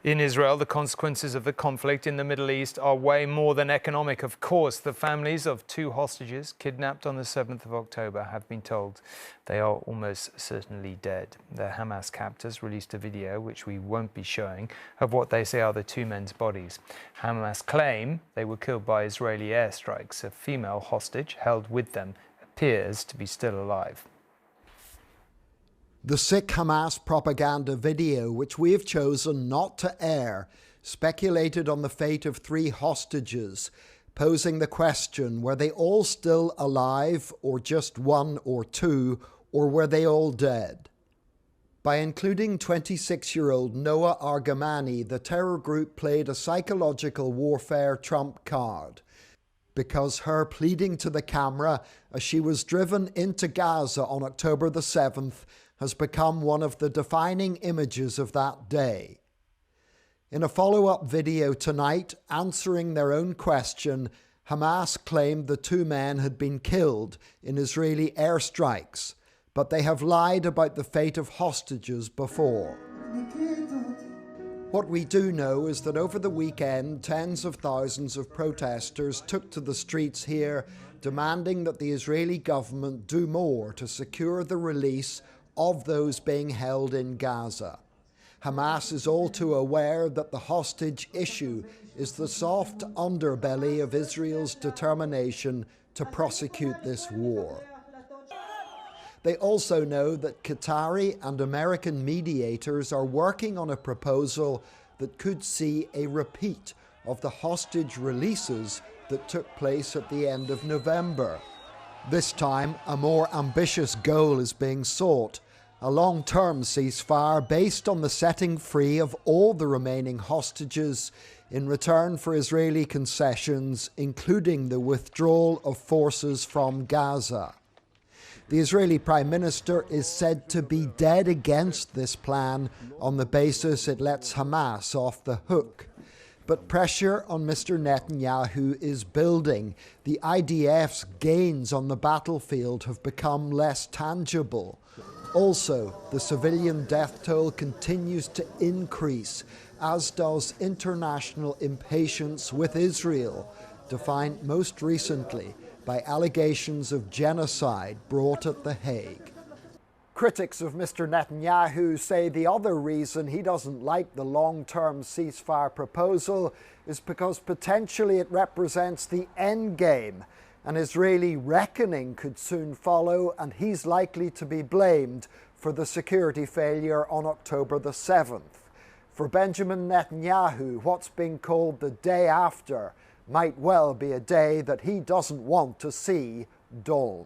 In Israel, the consequences of the conflict in the Middle East are way more than economic. Of course, the families of 2 hostages kidnapped on the 7th of October have been told they are almost certainly dead. The Hamas captors released a video, which we won't be showing, of what they say are the 2 men's bodies. Hamas claim they were killed by Israeli airstrikes. A female hostage held with them appears to be still alive. The sick Hamas propaganda video, which we have chosen not to air, speculated on the fate of 3 hostages, posing the question, were they all still alive, or just 1 or 2, or were they all dead? By including 26-year-old Noah Argamani, the terror group played a psychological warfare trump card, because her pleading to the camera as she was driven into Gaza on October the 7th has become one of the defining images of that day. In a follow-up video tonight, answering their own question, Hamas claimed the 2 men had been killed in Israeli airstrikes, but they have lied about the fate of hostages before. What we do know is that over the weekend, tens of thousands of protesters took to the streets here, demanding that the Israeli government do more to secure the release of those being held in Gaza. Hamas is all too aware that the hostage issue is the soft underbelly of Israel's determination to prosecute this war. They also know that Qatari and American mediators are working on a proposal that could see a repeat of the hostage releases that took place at the end of November. This time, a more ambitious goal is being sought, a long-term ceasefire based on the setting free of all the remaining hostages in return for Israeli concessions, including the withdrawal of forces from Gaza. The Israeli Prime Minister is said to be dead against this plan on the basis it lets Hamas off the hook. But pressure on Mr. Netanyahu is building. The IDF's gains on the battlefield have become less tangible. Also, the civilian death toll continues to increase, as does international impatience with Israel, defined most recently by allegations of genocide brought at The Hague. Critics of Mr. Netanyahu say the other reason he doesn't like the long-term ceasefire proposal is because potentially it represents the end game. An Israeli reckoning could soon follow, and he's likely to be blamed for the security failure on October the 7th. For Benjamin Netanyahu, what's being called the day after might well be a day that he doesn't want to see dawn.